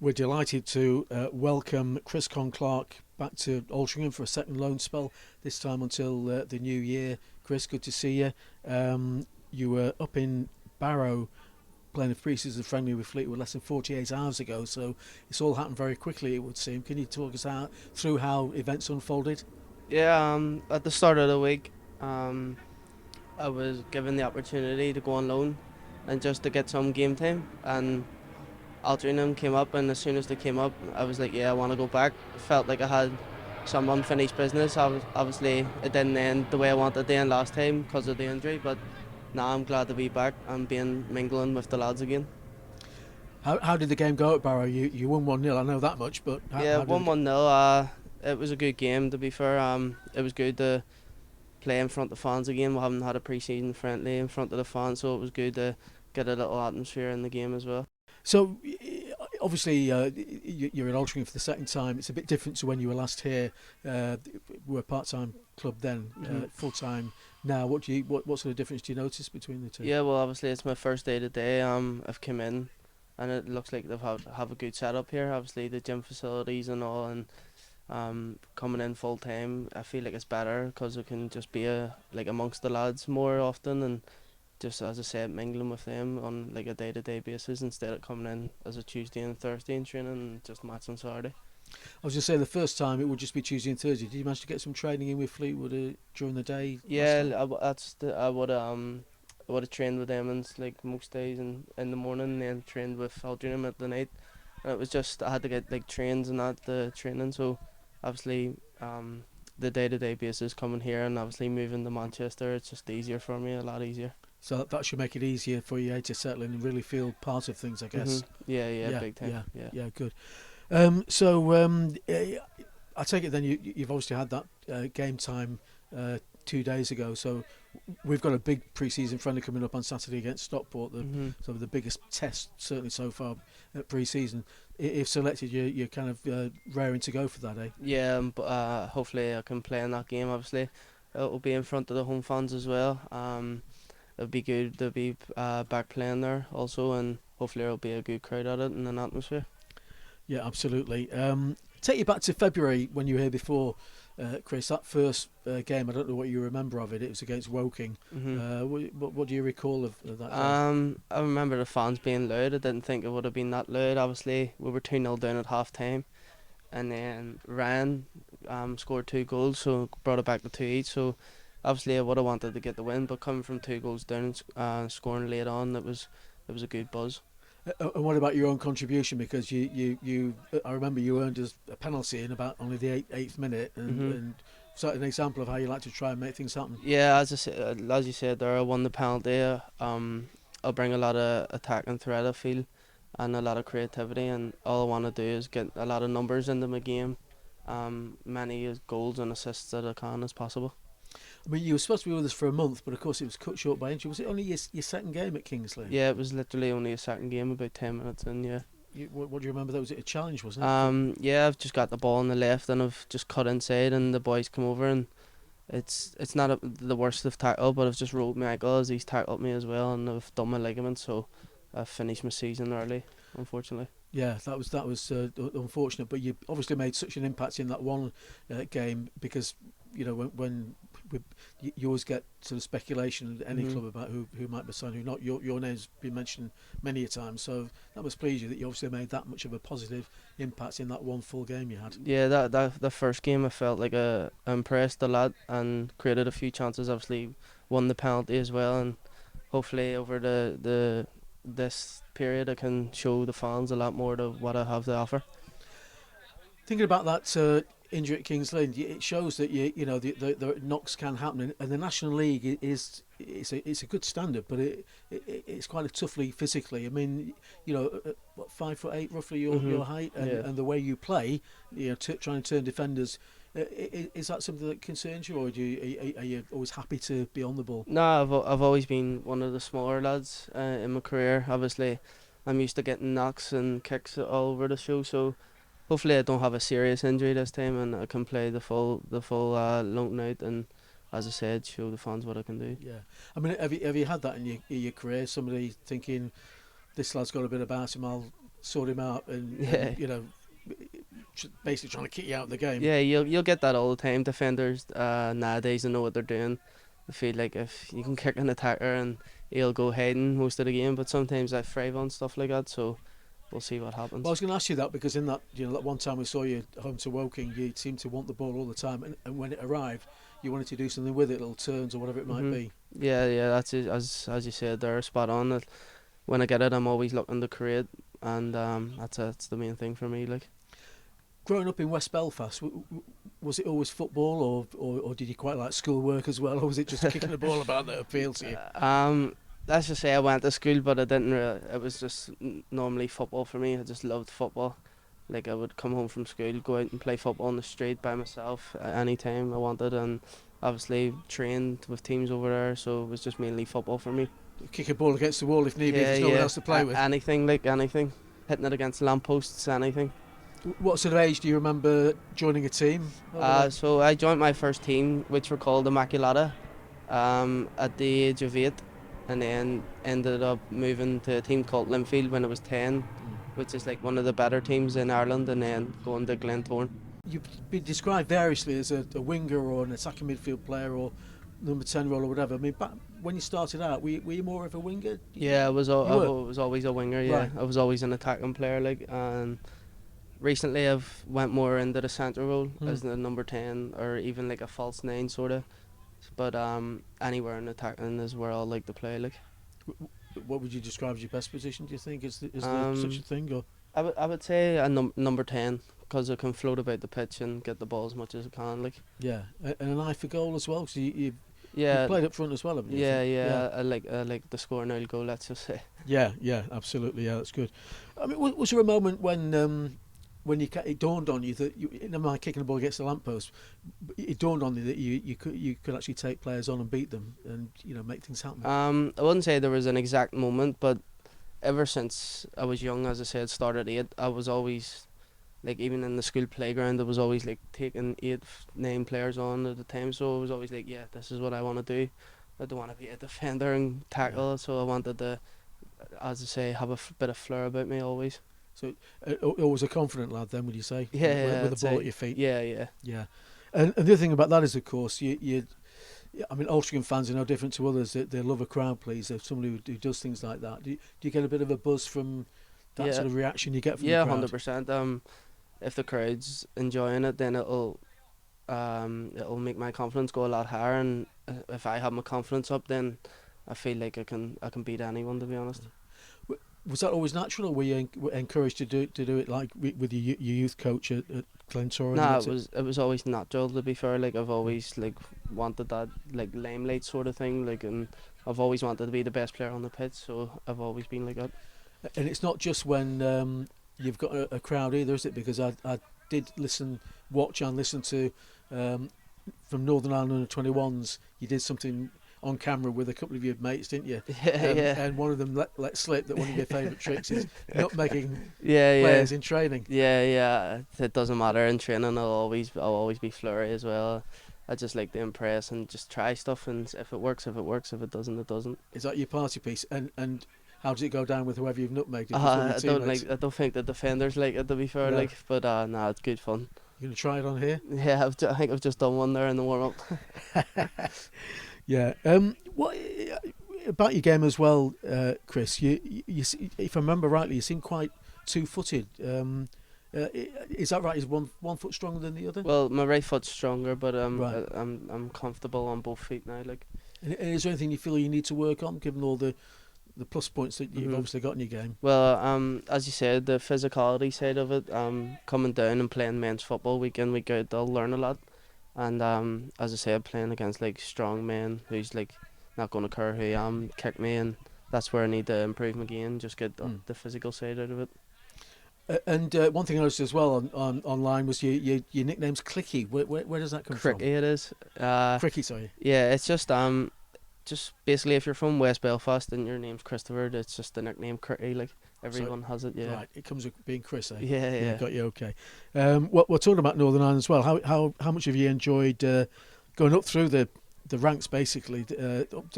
We're delighted to welcome Chris Conn-Clarke back to Altrincham for a second loan spell, this time until the new year. Chris, good to see you. You were up in Barrow playing a pre-season friendly with Fleetwood less than 48 hours ago, so it's all happened very quickly, it would seem. Can you talk us through how events unfolded? Yeah, at the start of the week, I was given the opportunity to go on loan and just to get some game time. And Altrincham came up, and as soon as they came up, I was like, yeah, I want to go back. Felt like I had some unfinished business. Obviously, it didn't end the way I wanted it to end last time because of the injury, but now I'm glad to be back and being mingling with the lads again. How did the game go at Barrow? You won 1-0, I know that much, but Yeah, how did 1-1-0. It was a good game, to be fair. It was good to play in front of fans again. We haven't had a pre-season friendly in front of the fans, so it was good to get a little atmosphere in the game as well. So, obviously, you're in Altrincham for the second time. It's a bit different to when you were last here. We're a part-time club then, full-time now. What sort of difference do you notice between the two? Yeah, well, obviously it's my first day today. I've come in, and it looks like they've have a good setup here. Obviously the gym facilities and all, and coming in full time, I feel like it's better because I can just be like amongst the lads more often, and just as I said, mingling with them on like a day-to-day basis instead of coming in as a Tuesday and Thursday in training and just match on Saturday. I was just saying the first time it would just be Tuesday and Thursday. Did you manage to get some training in with Fleetwood during the day last Yeah, time? I would have trained with them and like most days in the morning, and then trained with Altrincham at the night. And it was just I had to get like trains and that the training. So obviously the day-to-day basis coming here and obviously moving to Manchester, it's just easier for me, a lot easier. So that should make it easier for you to settle in and really feel part of things, I guess. Yeah, yeah, Yeah, big time. yeah, Yeah. yeah, good. I take it then you've obviously had that game time 2 days ago. So we've got a big pre-season friendly coming up on Saturday against Stockport. Sort of the biggest test certainly so far at pre-season. If selected, you're kind of raring to go for that, eh? Yeah, but hopefully I can play in that game. Obviously, it'll be in front of the home fans as well. It'll be good to be back playing there also, and hopefully there'll be a good crowd at it and an atmosphere. Yeah, absolutely. Take you back to February when you were here before, Chris. That first game, I don't know what you remember of it. It was against Woking. What do you recall of that game? I remember the fans being loud. I didn't think it would have been that loud. Obviously, we were 2-0 down at half time, and then Ryan scored 2 goals, so brought it back to 2 each. So obviously, I would have wanted to get the win, but coming from 2 goals down and scoring late on, it was a good buzz. And what about your own contribution? Because I remember you earned us a penalty in about only the eighth minute, and so an example of how you like to try and make things happen. Yeah, as you said there, I won the penalty. I'll bring a lot of attack and threat, I feel, and a lot of creativity. And all I want to do is get a lot of numbers into my game, many goals and assists that I can as possible. I mean, you were supposed to be with us for a month, but of course it was cut short by injury. Was it only your second game at Kingsley? Yeah, it was literally only a second game, about 10 minutes in. Yeah. What do you remember? That was it a challenge, wasn't it? Yeah, I've just got the ball on the left, and I've just cut inside, and the boys come over, and it's not the worst of tackle, but I've just rolled my ankle as he's tackled me as well, and I've done my ligament, so I finished my season early, unfortunately. Yeah, that was unfortunate, but you obviously made such an impact in that one game because when you always get sort of speculation at any club about who might be signed, who not. Your name's been mentioned many a time, so that must please you that you obviously made that much of a positive impact in that one full game you had. Yeah, that the first game I felt like I impressed a lot and created a few chances. Obviously, won the penalty as well, and hopefully over the this period I can show the fans a lot more to what I have to offer. Thinking about that injury at Kings Lynn, it shows that the knocks can happen, and the National League it's a good standard, but it's quite a tough league physically. I mean, what 5'8" roughly your height, Yeah. and the way you play, trying to turn defenders. Is that something that concerns you, or are you always happy to be on the ball? No, I've always been one of the smaller lads in my career. Obviously, I'm used to getting knocks and kicks all over the show, so hopefully I don't have a serious injury this time, and I can play the full long night, and as I said, show the fans what I can do. Yeah, I mean, have you had that in your career? Somebody thinking this lad's got a bit about him. sort him out Yeah. and basically trying to kick you out of the game. Yeah, you'll get that all the time. Defenders nowadays, they know what they're doing. They feel like if you can kick an attacker and he'll go hiding most of the game, but sometimes I thrive on stuff like that. So we'll see what happens. Well, I was going to ask you that because in that that one time we saw you home to Woking, you seemed to want the ball all the time, and when it arrived, you wanted to do something with it, little turns or whatever it might be. Yeah, that's it. As you said, they're spot on. That when I get it, I'm always looking to create, and that's the main thing for me. Like growing up in West Belfast, was it always football, or did you quite like schoolwork as well, or was it just kicking the ball about that appealed to you? Let's just say I went to school, but I didn't. It was just normally football for me. I just loved football. Like I would come home from school, go out and play football on the street by myself at any time I wanted, and obviously trained with teams over there. So it was just mainly football for me. Kick a ball against the wall if need be, if there's no one else to play with. Anything, hitting it against lampposts, anything. What sort of age do you remember joining a team? So I joined my first team, which were called Immaculata, at the age of 8, and then ended up moving to a team called Linfield when I was 10, which is like one of the better teams in Ireland, and then going to Glentoran. You've been described variously as a winger or an attacking midfield player or number 10 role or whatever. I mean, back when you started out, were you more of a winger? Yeah, I was always a winger. Yeah, Right. I was always an attacking player. Like, and recently I've went more into the centre role as the number 10 or even like a false 9 sort of. But anywhere in attacking is where I like to play. Like, what would you describe as your best position? Do you think is there such a thing? Or I would say a number 10 because I can float about the pitch and get the ball as much as I can. Like, yeah, and an eye for goal as well. So you yeah, played up front as well, haven't you? yeah. I like the score now goal. Let's just say. Yeah, absolutely. Yeah, that's good. I mean, was there a moment when it dawned on you that never mind kicking the ball against the lamppost, it dawned on you that you could actually take players on and beat them and make things happen? I wouldn't say there was an exact moment, but ever since I was young, as I said, started at 8, I was always like, even in the school playground, I was always like taking 8, 9 players on at the time. So I was always like, yeah, this is what I want to do. I don't want to be a defender and tackle, Yeah. so I wanted to, as I say, have a bit of flair about me always. So always a confident lad then, would you say? Yeah, with the ball at your feet. Yeah. And the other thing about that is, of course, I mean, Altrincham fans are no different to others. They love a crowd pleaser. Somebody who does things like that. Do you get a bit of a buzz from that sort of reaction you get from the crowd? 100%. If the crowd's enjoying it, then it'll make my confidence go a lot higher. And if I have my confidence up, then I feel like I can beat anyone, to be honest. Was that always natural, or were you encouraged to do it like with your youth coach at Glentoran? Nah, it was always natural, to be fair. Like, I've always like wanted that like limelight sort of thing. Like, and I've always wanted to be the best player on the pitch, so I've always been like that. And it's not just when you've got a crowd either, is it? Because I did watch and listen to from Northern Ireland under-21s. You did something on camera with a couple of your mates, didn't you? Yeah. And one of them let slip that one of your favourite tricks is not making Yeah. players in training. Yeah. It doesn't matter in training. I'll always be flurry as well. I just like to impress and just try stuff, and if it works, if it works. If it doesn't, it doesn't. Is that your party piece? And how does it go down with whoever you've nutmegged? I don't think the defenders like it, to be fair. No. But nah, it's good fun. You gonna try it on here? Yeah, I think I've just done one there in the warm up. Yeah. What about your game as well, Chris? You if I remember rightly, you seem quite two-footed. Is that right? Is one foot stronger than the other? Well, my right foot's stronger, but Right. I'm comfortable on both feet now. Like, And is there anything you feel you need to work on, given all the plus points that you've Mhm. obviously got in your game? well, as you said, the physicality side of it, coming down and playing men's football week in, week out, they'll learn a lot. And as I said, playing against like strong men who's like not going to care who I am, kick me, and that's where I need to improve my game. Just get the physical side out of it. And one thing I noticed as well on online was your nickname's Clicky. Where does that come from? Cricky it is. Cricky, sorry. Yeah, it's just basically if you're from West Belfast and your name's Christopher, it's just the nickname Cricky. Like, everyone has it. Yeah. Right, it comes with being Chris, eh? Yeah. Got you, okay. We're talking about Northern Ireland as well. How much have you enjoyed going up through the ranks, basically,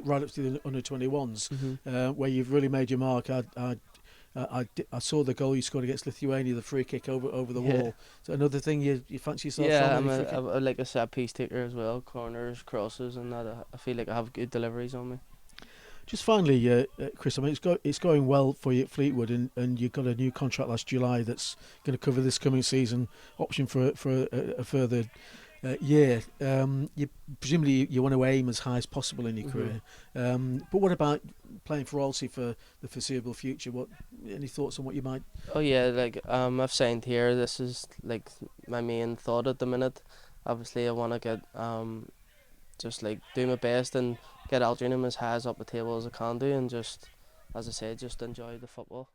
right up to the under-21s, Mhm. where you've really made your mark? I I saw the goal you scored against Lithuania, the free kick over the Yeah. wall. So another thing you fancy yourself Yeah, from? I'm Any a, free kick? I like a set piece taker as well, corners, crosses, and that. I feel like I have good deliveries on me. Just finally, Chris, I mean, it's going well for you at Fleetwood, and you got a new contract last July that's going to cover this coming season, option for a further year. You presumably you want to aim as high as possible in your hmm career. But what about playing for Alsea for the foreseeable future? What any thoughts on what you might? Oh yeah, like I've signed here. This is like my main thought at the minute. Obviously, I want to get just like do my best and get Altrincham as high as up the table as I can do, and just, as I said, just enjoy the football.